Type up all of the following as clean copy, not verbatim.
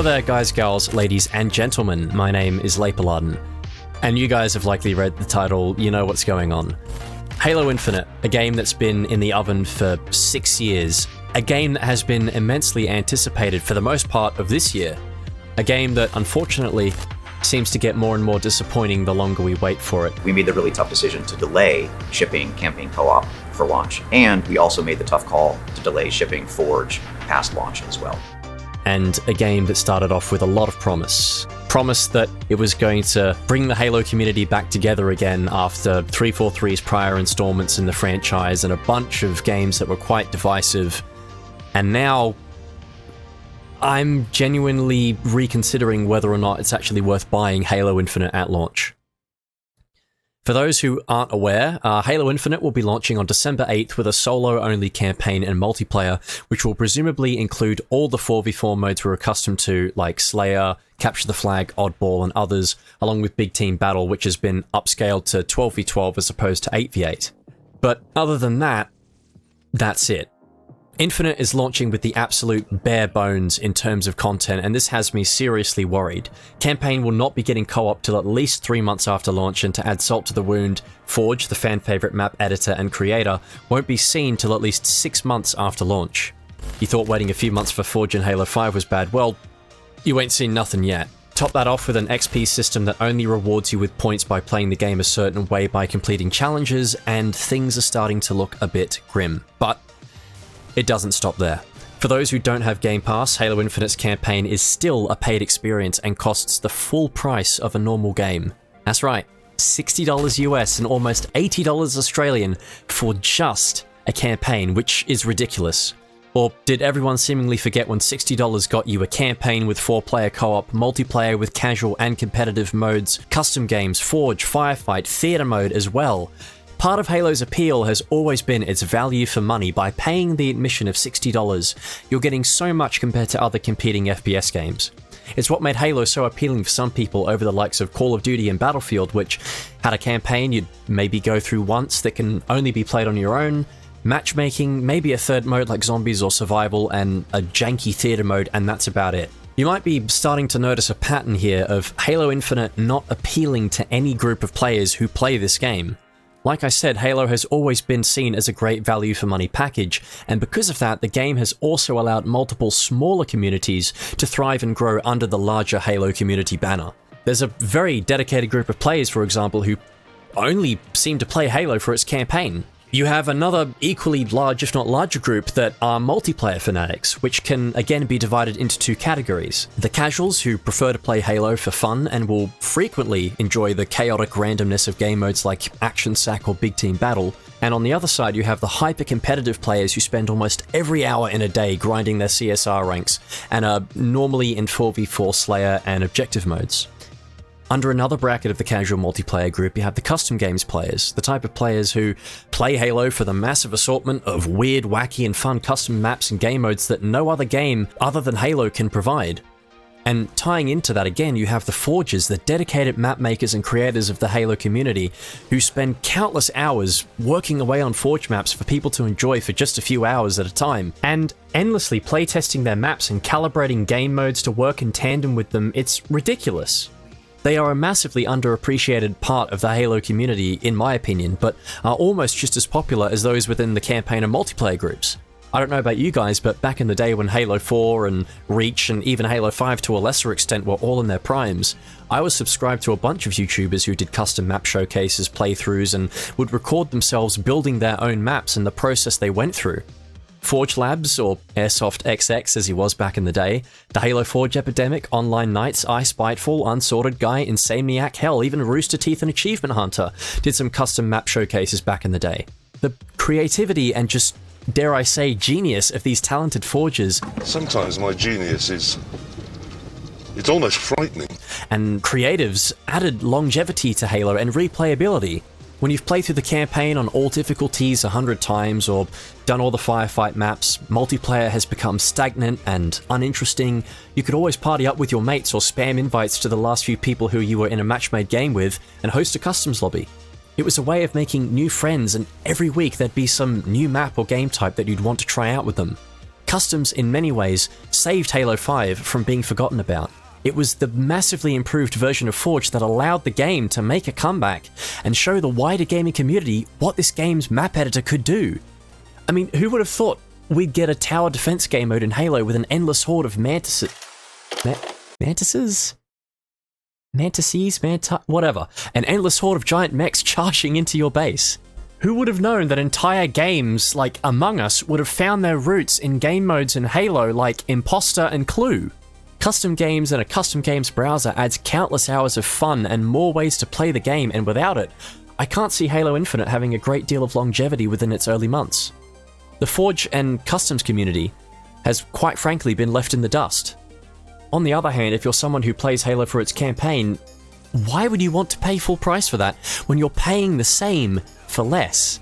there, guys, gals, ladies, and gentlemen. My name is Leipalarden, and you guys have likely read the title, you know what's going on. Halo Infinite, a game that's been in the oven for 6 years, a game that has been immensely anticipated for the most part of this year, a game that unfortunately seems to get more and more disappointing the longer we wait for it. We made the really tough decision to delay shipping campaign co-op for launch, and we also made the tough call to delay shipping Forge past launch as well. And a game that started off with a lot of promise. Promise that it was going to bring the Halo community back together again after 343's prior installments in the franchise and a bunch of games that were quite divisive. And now I'm genuinely reconsidering whether or not it's actually worth buying Halo Infinite at launch. For those who aren't aware, Halo Infinite will be launching on December 8th with a solo-only campaign and multiplayer, which will presumably include all the 4v4 modes we're accustomed to, like Slayer, Capture the Flag, Oddball, and others, along with Big Team Battle, which has been upscaled to 12v12 as opposed to 8v8. But other than that, that's it. Infinite is launching with the absolute bare bones in terms of content, and this has me seriously worried. Campaign will not be getting co-op till at least 3 months after launch, and to add salt to the wound, Forge, the fan-favourite map editor and creator, won't be seen till at least 6 months after launch. You thought waiting a few months for Forge and Halo 5 was bad? Well, you ain't seen nothing yet. Top that off with an XP system that only rewards you with points by playing the game a certain way by completing challenges, and things are starting to look a bit grim. But it doesn't stop there. For those who don't have Game Pass, Halo Infinite's campaign is still a paid experience and costs the full price of a normal game. That's right, $60 US and almost $80 Australian for just a campaign, which is ridiculous. Or did everyone seemingly forget when $60 got you a campaign with 4-player co-op, multiplayer with casual and competitive modes, custom games, Forge, Firefight, theater mode as well? Part of Halo's appeal has always been its value for money. By paying the admission of $60, you're getting so much compared to other competing FPS games. It's what made Halo so appealing for some people over the likes of Call of Duty and Battlefield, which had a campaign you'd maybe go through once that can only be played on your own, matchmaking, maybe a third mode like zombies or survival, and a janky theater mode, and that's about it. You might be starting to notice a pattern here of Halo Infinite not appealing to any group of players who play this game. Like I said, Halo has always been seen as a great value for money package, and because of that, the game has also allowed multiple smaller communities to thrive and grow under the larger Halo community banner. There's a very dedicated group of players, for example, who only seem to play Halo for its campaign. You have another equally large, if not larger group, that are multiplayer fanatics, which can again be divided into two categories. The casuals, who prefer to play Halo for fun and will frequently enjoy the chaotic randomness of game modes like Action Sack or Big Team Battle. And on the other side, you have the hyper-competitive players who spend almost every hour in a day grinding their CSR ranks, and are normally in 4v4 Slayer and objective modes. Under another bracket of the casual multiplayer group, you have the custom games players, the type of players who play Halo for the massive assortment of weird, wacky, and fun custom maps and game modes that no other game other than Halo can provide. And tying into that again, you have the Forgers, the dedicated map makers and creators of the Halo community, who spend countless hours working away on Forge maps for people to enjoy for just a few hours at a time, and endlessly playtesting their maps and calibrating game modes to work in tandem with them. It's ridiculous. They are a massively underappreciated part of the Halo community, in my opinion, but are almost just as popular as those within the campaign and multiplayer groups. I don't know about you guys, but back in the day when Halo 4 and Reach and even Halo 5 to a lesser extent were all in their primes, I was subscribed to a bunch of YouTubers who did custom map showcases, playthroughs, and would record themselves building their own maps and the process they went through. Forge Labs, or Airsoft XX as he was back in the day, the Halo Forge Epidemic, Online Nights, Ice Spiteful, Unsorted Guy, Insomniac, hell, even Rooster Teeth and Achievement Hunter did some custom map showcases back in the day. The creativity and just, dare I say, genius of these talented forgers. Sometimes my genius is... it's almost frightening. And creatives added longevity to Halo and replayability. When you've played through the campaign on all difficulties 100 times or done all the firefight maps, multiplayer has become stagnant and uninteresting. You could always party up with your mates or spam invites to the last few people who you were in a match-made game with and host a customs lobby. It was a way of making new friends, and every week there'd be some new map or game type that you'd want to try out with them. Customs, in many ways, saved Halo 5 from being forgotten about. It was the massively improved version of Forge that allowed the game to make a comeback and show the wider gaming community what this game's map editor could do. I mean, who would have thought we'd get a tower defense game mode in Halo with an endless horde of mantises? Whatever. An endless horde of giant mechs charging into your base. Who would have known that entire games like Among Us would have found their roots in game modes in Halo like Imposter and Clue? Custom games and a custom games browser adds countless hours of fun and more ways to play the game, and without it, I can't see Halo Infinite having a great deal of longevity within its early months. The Forge and Customs community has quite frankly been left in the dust. On the other hand, if you're someone who plays Halo for its campaign, why would you want to pay full price for that when you're paying the same for less?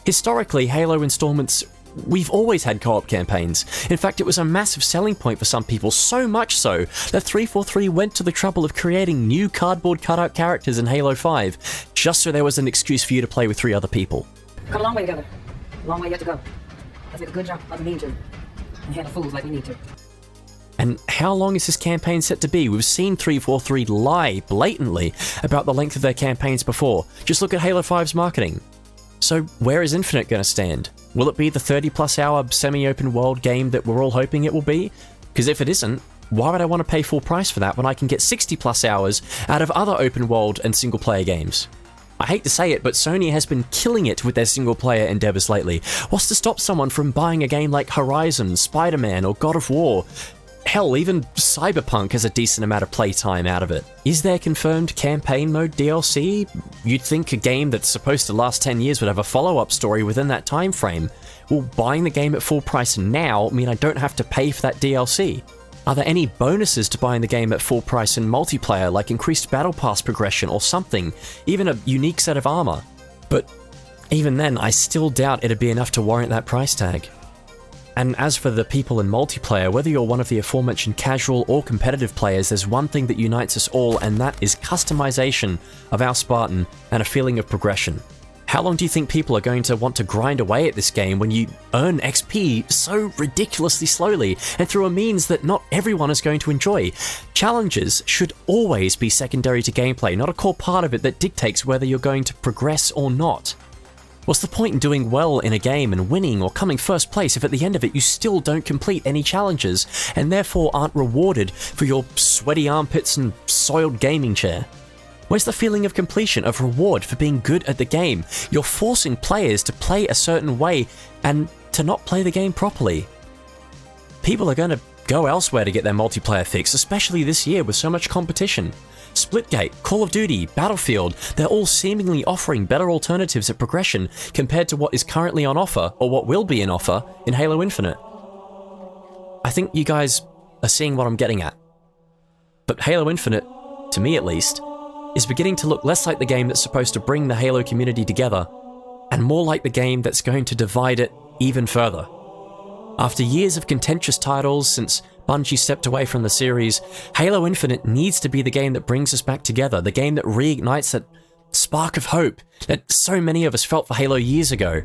Historically, Halo installments, we've always had co-op campaigns. In fact, it was a massive selling point for some people, so much so that 343 went to the trouble of creating new cardboard cutout characters in Halo 5, just so there was an excuse for you to play with 3 other people. Come a long way together. A long way yet to go. Let's make a good job like we need to. And handle fools like we need to. And how long is this campaign set to be? We've seen 343 lie blatantly about the length of their campaigns before. Just look at Halo 5's marketing. So where is Infinite going to stand? Will it be the 30-plus hour semi-open world game that we're all hoping it will be? Because if it isn't, why would I want to pay full price for that when I can get 60-plus hours out of other open world and single-player games? I hate to say it, but Sony has been killing it with their single-player endeavors lately. What's to stop someone from buying a game like Horizon, Spider-Man, or God of War? Hell, even Cyberpunk has a decent amount of playtime out of it. Is there confirmed campaign mode DLC? You'd think a game that's supposed to last 10 years would have a follow-up story within that time frame. Will buying the game at full price now mean I don't have to pay for that DLC? Are there any bonuses to buying the game at full price in multiplayer, like increased battle pass progression or something, even a unique set of armor? But even then, I still doubt it'd be enough to warrant that price tag. And as for the people in multiplayer, whether you're one of the aforementioned casual or competitive players, there's one thing that unites us all, and that is customization of our Spartan and a feeling of progression. How long do you think people are going to want to grind away at this game when you earn XP so ridiculously slowly and through a means that not everyone is going to enjoy? Challenges should always be secondary to gameplay, not a core part of it that dictates whether you're going to progress or not. What's the point in doing well in a game and winning or coming first place if at the end of it you still don't complete any challenges and therefore aren't rewarded for your sweaty armpits and soiled gaming chair? Where's the feeling of completion, of reward for being good at the game? You're forcing players to play a certain way and to not play the game properly. People are going to go elsewhere to get their multiplayer fix, especially this year with so much competition. Splitgate, Call of Duty, Battlefield, they're all seemingly offering better alternatives at progression compared to what is currently on offer, or what will be in offer, in Halo Infinite. I think you guys are seeing what I'm getting at. But Halo Infinite, to me at least, is beginning to look less like the game that's supposed to bring the Halo community together, and more like the game that's going to divide it even further. After years of contentious titles since Bungie stepped away from the series, Halo Infinite needs to be the game that brings us back together, the game that reignites that spark of hope that so many of us felt for Halo years ago.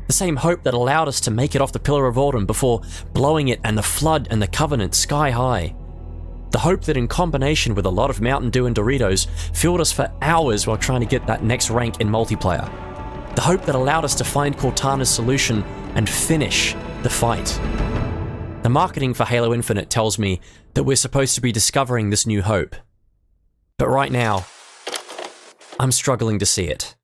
The same hope that allowed us to make it off the Pillar of Autumn before blowing it and the Flood and the Covenant sky high. The hope that in combination with a lot of Mountain Dew and Doritos fueled us for hours while trying to get that next rank in multiplayer. The hope that allowed us to find Cortana's solution and finish the fight. The marketing for Halo Infinite tells me that we're supposed to be discovering this new hope. But right now, I'm struggling to see it.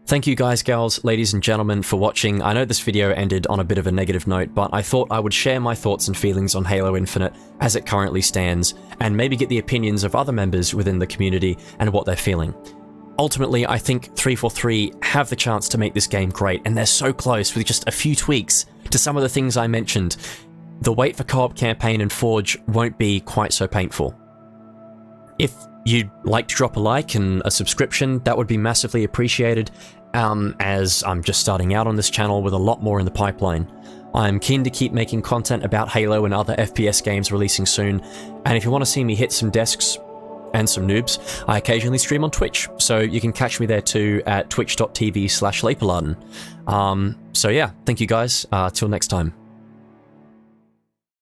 Thank you guys, gals, ladies and gentlemen for watching. I know this video ended on a bit of a negative note, but I thought I would share my thoughts and feelings on Halo Infinite as it currently stands, and maybe get the opinions of other members within the community and what they're feeling. Ultimately, I think 343 have the chance to make this game great, and they're so close with just a few tweaks to some of the things I mentioned. The wait for co-op campaign and Forge won't be quite so painful. If you'd like to drop a like and a subscription, that would be massively appreciated, as I'm just starting out on this channel with a lot more in the pipeline. I'm keen to keep making content about Halo and other FPS games releasing soon, and if you want to see me hit some desks, and some noobs, I occasionally stream on Twitch, so you can catch me there too at twitch.tv/Leipoladen. So yeah, thank you guys, till next time.